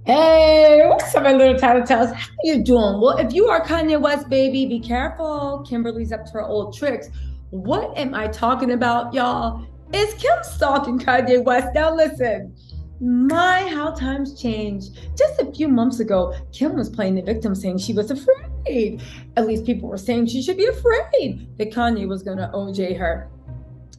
Hey, what's up, my little tattletales? How you doing? Well, if you are Kanye West, baby, be careful. Kimberly's up to her old tricks. What am I talking about, y'all? Is Kim stalking Kanye West? Now listen, how times change. Just a few months ago, Kim was playing the victim, saying she was afraid. At least people were saying she should be afraid that Kanye was going to OJ her.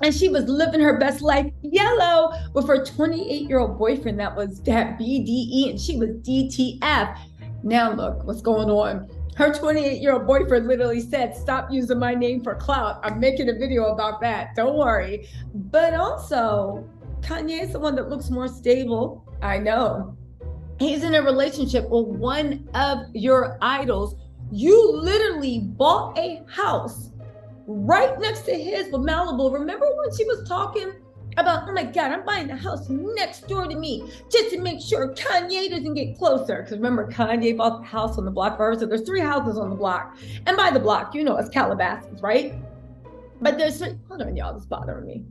And she was living her best life yellow with her 28-year-old boyfriend that was that BDE, and she was DTF. Now look what's going on. Her 28-year-old boyfriend literally said, "Stop using my name for clout. I'm making a video about that. Don't worry." But also, Kanye is the one that looks more stable. I know. He's in a relationship with one of your idols. You literally bought a house right next to his with Malibu. Remember when she was talking about, oh my God, I'm buying the house next door to me just to make sure Kanye doesn't get closer? Because remember, Kanye bought the house on the block first. So there's 3 houses on the block. And by the block, you know, it's Calabasas, right? But there's 3, hold on, y'all, it's bothering me.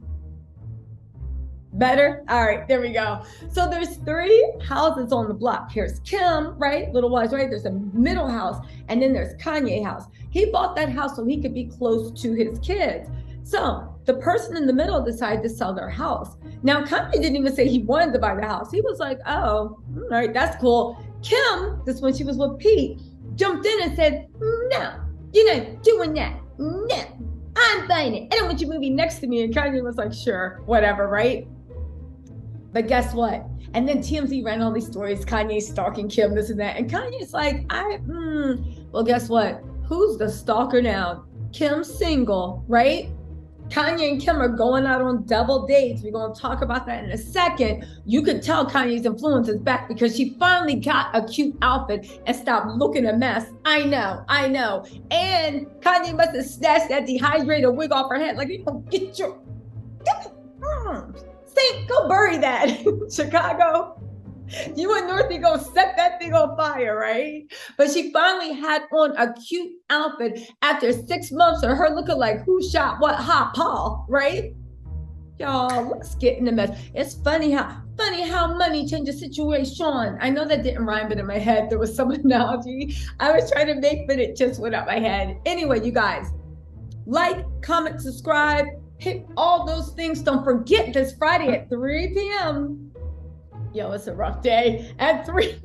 Better? All right, there we go. So there's 3 houses on the block. Here's Kim, right? Little Wise, right? There's a middle house, and then there's Kanye house. He bought that house so he could be close to his kids. So the person in the middle decided to sell their house. Now, Kanye didn't even say he wanted to buy the house. He was like, oh, all right, that's cool. Kim, this when she was with Pete, jumped in and said, no, you're not doing that. No, I'm buying it. I don't want you moving next to me. And Kanye was like, sure, whatever, right? But guess what? And then TMZ ran all these stories, Kanye stalking Kim, this and that. And Kanye's like, well, guess what? Who's the stalker now? Kim's single, right? Kanye and Kim are going out on double dates. We're going to talk about that in a second. You could tell Kanye's influence is back because she finally got a cute outfit and stopped looking a mess. I know. And Kanye must have snatched that dehydrated wig off her head. Like, you know, get your... Saint, go bury that. Chicago, you and Northie go set that thing on fire, right? But she finally had on a cute outfit after 6 months of her looking like who shot what hot Paul, right? Y'all, let's get in the mess. It's funny how money changes situation. I know that didn't rhyme, but in my head there was some analogy I was trying to make, but it just went out my head. Anyway, you guys, like, comment, subscribe, hit all those things. Don't forget this Friday at 3 p.m. Yo, it's a rough day. At 3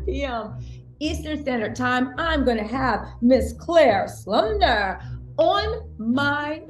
p.m. Eastern Standard Time, I'm going to have Miss Claire Slumner on my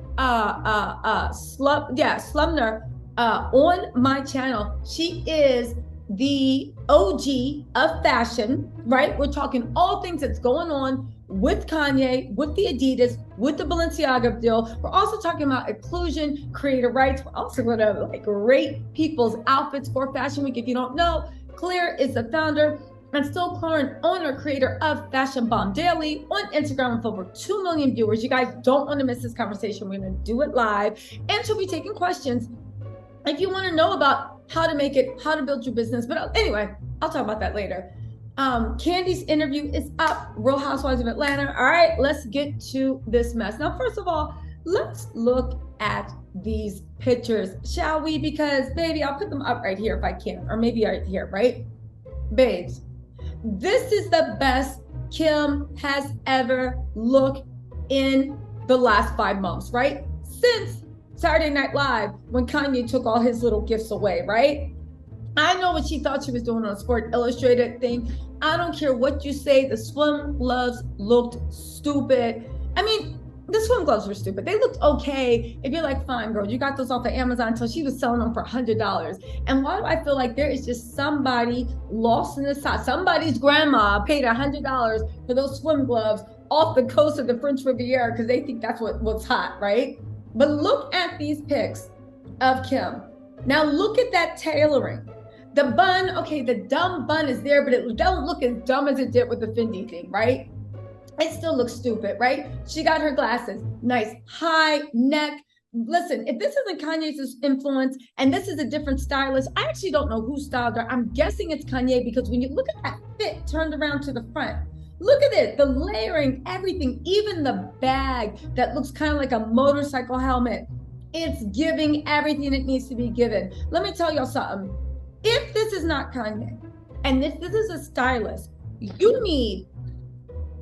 Slumner on my channel. She is the OG of fashion, right? We're talking all things that's going on with Kanye, with the Adidas, with the Balenciaga deal. We're also talking about inclusion, creator rights. We're also going to rate people's outfits for Fashion Week. If you don't know, Claire is the founder and still current owner, creator of Fashion Bomb Daily on Instagram with over 2 million viewers. You guys don't want to miss this conversation. We're going to do it live, and she'll be taking questions if you want to know about how to make it, how to build your business. But anyway, I'll talk about that later. Candy's interview is up, Real Housewives of Atlanta. All right, let's get to this mess. Now, first of all, let's look at these pictures, shall we? Because, baby, I'll put them up right here if I can, or maybe right here, right? Babes, this is the best Kim has ever looked in the last 5 months, right? Since Saturday Night Live, when Kanye took all his little gifts away, right? I know what she thought she was doing on a Sport Illustrated thing. I don't care what you say. The swim gloves looked stupid. I mean, the swim gloves were stupid. They looked okay. If you're like, fine, girl, you got those off of Amazon until she was selling them for $100. And why do I feel like there is just somebody lost in the sauce? Somebody's grandma paid $100 for those swim gloves off the coast of the French Riviera because they think that's what's hot, right? But look at these pics of Kim. Now look at that tailoring. The bun, okay, the dumb bun is there, but it don't look as dumb as it did with the Fendi thing, right? It still looks stupid, right? She got her glasses, nice high neck. Listen, if this isn't Kanye's influence and this is a different stylist, I actually don't know who styled her. I'm guessing it's Kanye because when you look at that fit turned around to the front, look at it, the layering, everything, even the bag that looks kind of like a motorcycle helmet. It's giving everything it needs to be given. Let me tell y'all something. If this is not Kanye, And this is a stylist. You need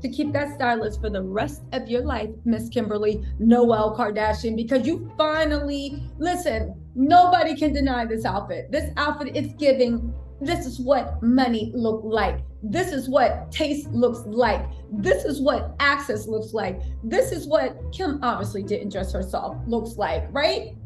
to keep that stylist for the rest of your life, Miss Kimberly Noel Kardashian, because you finally, listen, nobody can deny this outfit. This outfit is giving, this is what money look like. This is what taste looks like. This is what access looks like. This is what Kim obviously didn't dress herself looks like, right?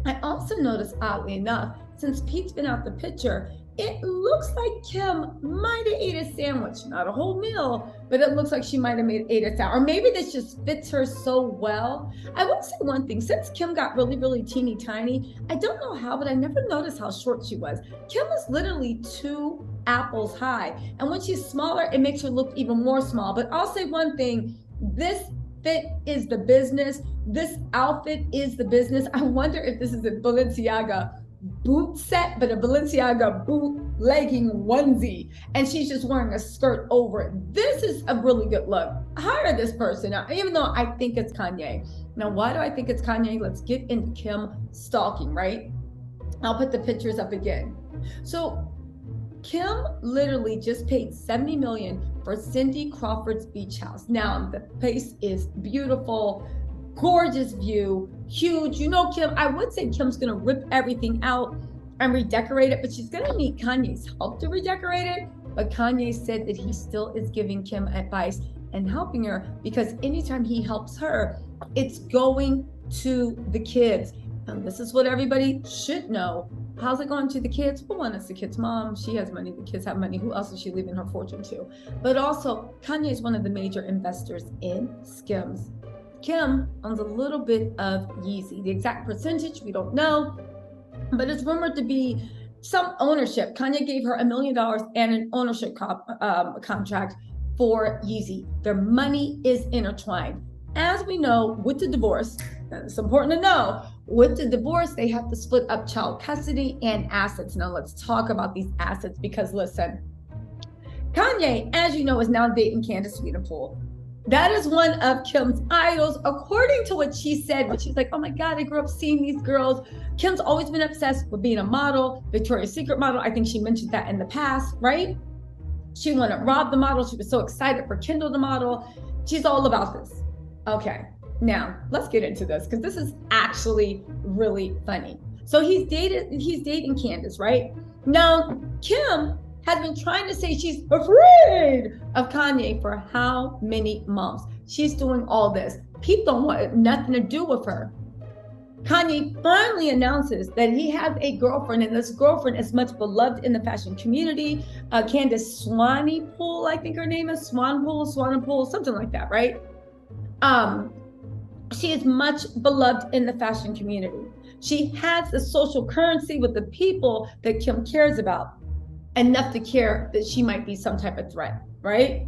I also noticed, oddly enough, since Pete's been out the picture, it looks like Kim might have ate a sandwich, not a whole meal, but it looks like she might have ate a sandwich. Or maybe this just fits her so well. I will say one thing, since Kim got really, really teeny tiny, I don't know how, but I never noticed how short she was. Kim was literally 2 apples high. And when she's smaller, it makes her look even more small. But I'll say one thing, this fit is the business. This outfit is the business. I wonder if this is a Balenciaga boot set, but a Balenciaga boot legging onesie, and she's just wearing a skirt over it. This is a really good look. Hire this person, even though I think it's Kanye. Now, why do I think it's Kanye? Let's get into Kim stalking, right? I'll put the pictures up again. So Kim literally just paid $70 million for Cindy Crawford's beach house. Now, the place is beautiful, gorgeous view, huge. You know, Kim, I would say Kim's gonna rip everything out and redecorate it, but she's gonna need Kanye's help to redecorate it. But Kanye said that he still is giving Kim advice and helping her, because anytime he helps her, it's going to the kids. And this is what everybody should know. How's it going to the kids? Well, one, it's the kid's mom. She has money, the kids have money. Who else is she leaving her fortune to? But also, Kanye is one of the major investors in Skims. Kim owns a little bit of Yeezy. The exact percentage, we don't know, but it's rumored to be some ownership. Kanye gave her $1 million and an ownership contract for Yeezy. Their money is intertwined. As we know, with the divorce, it's important to know, with the divorce, they have to split up child custody and assets. Now let's talk about these assets, because listen, Kanye, as you know, is now dating Candace Swedenpool. That is one of Kim's idols, according to what she said, when she's like, oh my God, I grew up seeing these girls. Kim's always been obsessed with being a model, Victoria's Secret model. I think she mentioned that in the past, right? She wanted Rob the model. She was so excited for Kendall the model. She's all about this. Okay, now let's get into this, because this is actually really funny. So he's dating Candace, right? Now, Kim has been trying to say she's afraid of Kanye for how many months? She's doing all this. Pete don't want nothing to do with her. Kanye finally announces that he has a girlfriend, and this girlfriend is much beloved in the fashion community. Candace Swanepoel, I think her name is Swanepoel, something like that, right? She is much beloved in the fashion community. She has the social currency with the people that Kim cares about, enough to care that she might be some type of threat, right?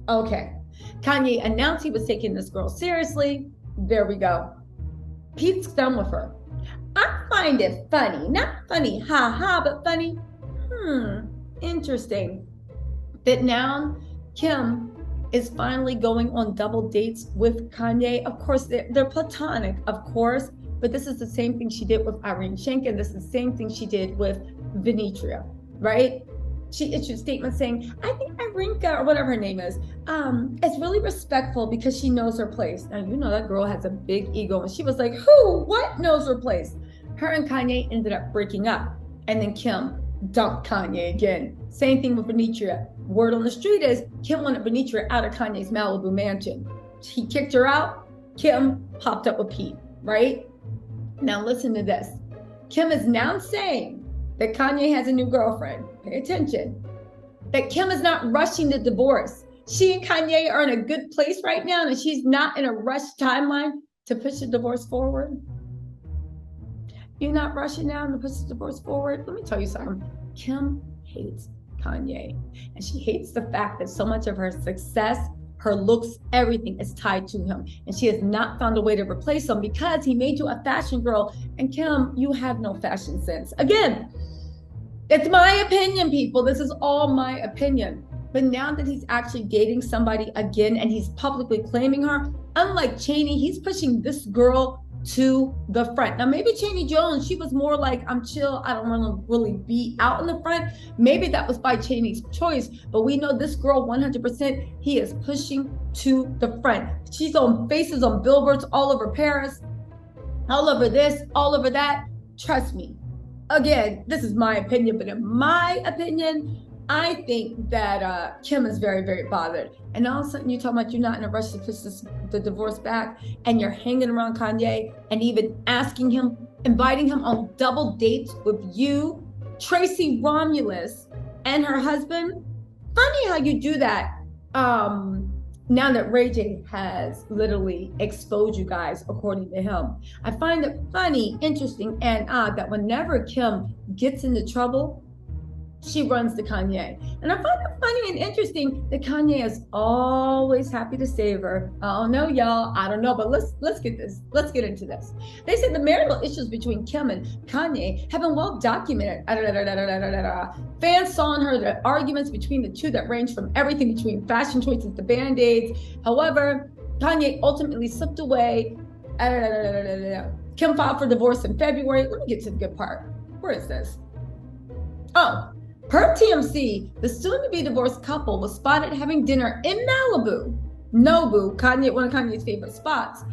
Okay. Kanye announced he was taking this girl seriously. There we go. Pete's done with her. I find it funny, not funny, ha ha, but funny. Interesting that now Kim is finally going on double dates with Kanye. Of course, they're platonic, of course, but this is the same thing she did with Irene Schenken. This is the same thing she did with Venetria, right? She issued a statement saying, I think Irinka, or whatever her name is really respectful because she knows her place. Now, you know that girl has a big ego, and she was like, who, what knows her place? Her and Kanye ended up breaking up, and then Kim dumped Kanye again. Same thing with Venetria. Word on the street is Kim wanted Venetria out of Kanye's Malibu mansion. He kicked her out. Kim popped up with Pete, right? Now listen to this. Kim is now saying that Kanye has a new girlfriend. Pay attention. That Kim is not rushing the divorce. She and Kanye are in a good place right now, and she's not in a rush timeline to push the divorce forward. You're not rushing now to push the divorce forward? Let me tell you something. Kim hates Kanye, and she hates the fact that so much of her success, her looks, everything is tied to him, and she has not found a way to replace him because he made you a fashion girl, and Kim, you have no fashion sense. Again, it's my opinion, people. This is all my opinion. But now that he's actually dating somebody again and he's publicly claiming her, unlike Chaney, he's pushing this girl to the front. Now, maybe Chaney Jones, she was more like, I'm chill, I don't want to really be out in the front. Maybe that was by Chaney's choice, but we know this girl 100%, he is pushing to the front. She's on faces on billboards all over Paris, all over this, all over that. Trust me. Again, this is my opinion, but in my opinion, I think that Kim is very, very bothered. And all of a sudden you talking about you're not in a rush to push the divorce back, and you're hanging around Kanye and even asking him, inviting him on double dates with you, Tracy Romulus, and her husband. Funny how you do that now that Ray J has literally exposed you guys, according to him. I find it funny, interesting, and odd that whenever Kim gets into trouble, she runs to Kanye. And I find it funny and interesting that Kanye is always happy to save her. Oh no, y'all, I don't know, but let's get into this. They said the marital issues between Kim and Kanye have been well documented. Fans saw in her the arguments between the two that range from everything between fashion choices to band-aids. However, Kanye ultimately slipped away. Kim filed for divorce in February. Let me get to the good part. Where is this? Oh, per TMZ, the soon-to-be divorced couple was spotted having dinner in Malibu, Nobu, Kanye, one of Kanye's favorite spots,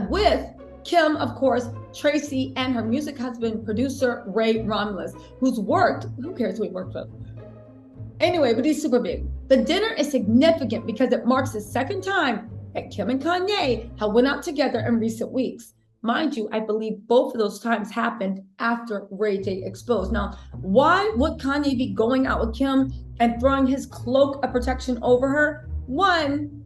with Kim, of course, Tracy, and her music husband, producer Ray Romulus, who's worked, who cares who he worked with? Anyway, but he's super big. The dinner is significant because it marks the second time that Kim and Kanye have went out together in recent weeks. Mind you, I believe both of those times happened after Ray J exposed. Now, why would Kanye be going out with Kim and throwing his cloak of protection over her? One,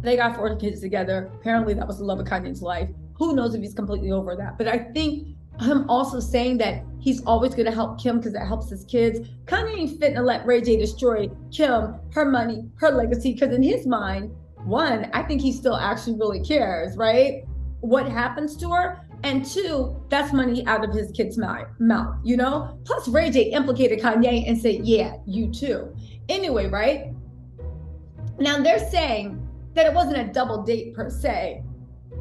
they got 4 kids together. Apparently that was the love of Kanye's life. Who knows if he's completely over that? But I think him also saying that he's always going to help Kim because it helps his kids. Kanye ain't fitting to let Ray J destroy Kim, her money, her legacy, because in his mind, one, I think he still actually really cares, right? What happens to her, and two, that's money out of his kid's mouth, you know? Plus Ray J implicated Kanye and said, yeah, you too. Anyway, right? Now they're saying that it wasn't a double date per se.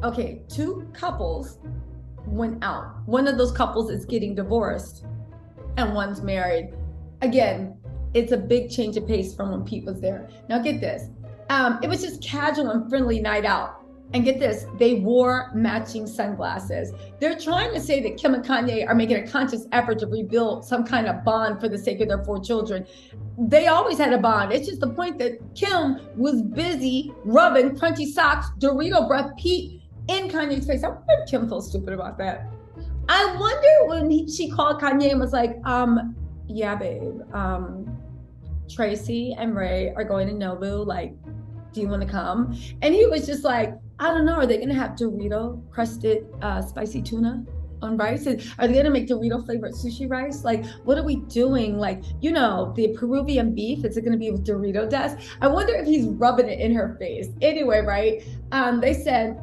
Okay, 2 couples went out. One of those couples is getting divorced and one's married. Again, it's a big change of pace from when Pete was there. Now get this, it was just casual and friendly night out. And get this, they wore matching sunglasses. They're trying to say that Kim and Kanye are making a conscious effort to rebuild some kind of bond for the sake of their 4 children. They always had a bond. It's just the point that Kim was busy rubbing crunchy socks, Dorito breath, Pete in Kanye's face. I wonder if Kim feels stupid about that. I wonder when she called Kanye and was like, yeah, babe, Tracy and Ray are going to Nobu. Like, do you want to come? And he was just like, I don't know. Are they going to have Dorito crusted spicy tuna on rice? And are they going to make Dorito flavored sushi rice? Like, what are we doing? Like, you know, the Peruvian beef, is it going to be with Dorito dust? I wonder if he's rubbing it in her face. Anyway, right? They said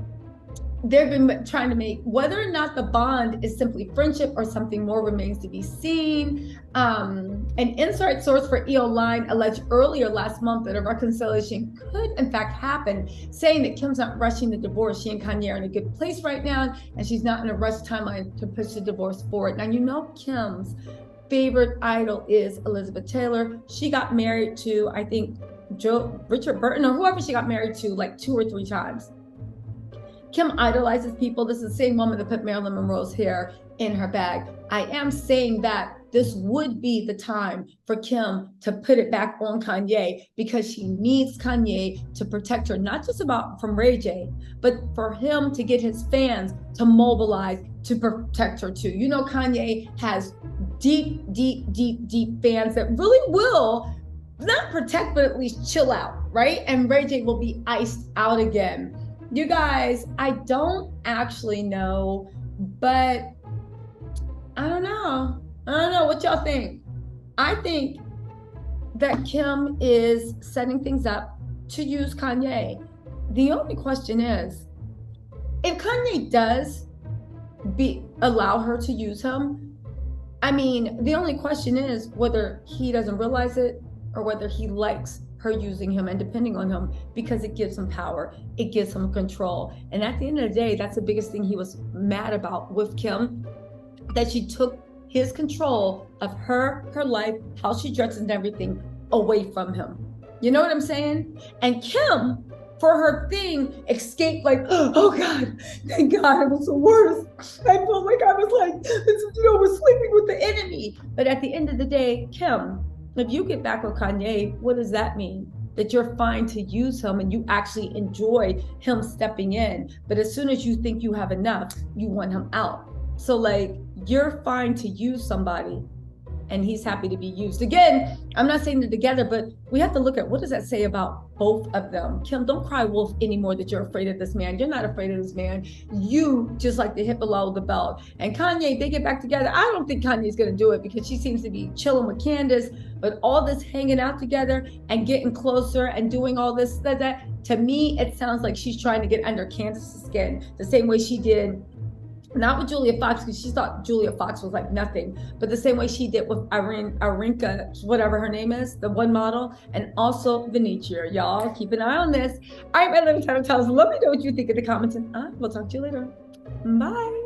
they've been trying to make, whether or not the bond is simply friendship or something more remains to be seen. An inside source for EO Line alleged earlier last month that a reconciliation could in fact happen, saying that Kim's not rushing the divorce. She and Kanye are in a good place right now, and she's not in a rush timeline to push the divorce forward. Now, you know, Kim's favorite idol is Elizabeth Taylor. She got married to, I think, Richard Burton, or whoever she got married to, like 2 or 3 times. Kim idolizes people. This is the same woman that put Marilyn Monroe's hair in her bag. I am saying that this would be the time for Kim to put it back on Kanye, because she needs Kanye to protect her, not just from Ray J, but for him to get his fans to mobilize to protect her too. You know, Kanye has deep fans that really will not protect, but at least chill out, right? And Ray J will be iced out again. You guys, I don't actually know, but I don't know. I don't know what y'all think. I think that Kim is setting things up to use Kanye. The only question is, if Kanye does allow her to use him, I mean, the only question is whether he doesn't realize it or whether he likes her using him and depending on him because it gives him power, it gives him control. And at the end of the day, that's the biggest thing he was mad about with Kim, that she took his control of her life, how she dresses and everything away from him. You know what I'm saying? And Kim, for her thing, escaped like, oh God, thank God, it was the worst. I felt like I was like, was sleeping with the enemy. But at the end of the day, Kim, if you get back with Kanye, what does that mean? That you're fine to use him and you actually enjoy him stepping in. But as soon as you think you have enough, you want him out. So like, you're fine to use somebody and he's happy to be used. Again, I'm not saying they're together, but we have to look at what does that say about both of them. Kim, don't cry wolf anymore that you're afraid of this man. You're not afraid of this man. You just like to hit below the belt. And Kanye, they get back together. I don't think Kanye's gonna do it because she seems to be chilling with Candace, but all this hanging out together and getting closer and doing all this, that to me, it sounds like she's trying to get under Candace's skin the same way she did, not with Julia Fox, because she thought Julia Fox was like nothing, but the same way she did with Arinka, whatever her name is, the one model, and also Venetia. Y'all keep an eye on this. All right, my little title tells. Let me know what you think in the comments, and I will talk to you later. Bye.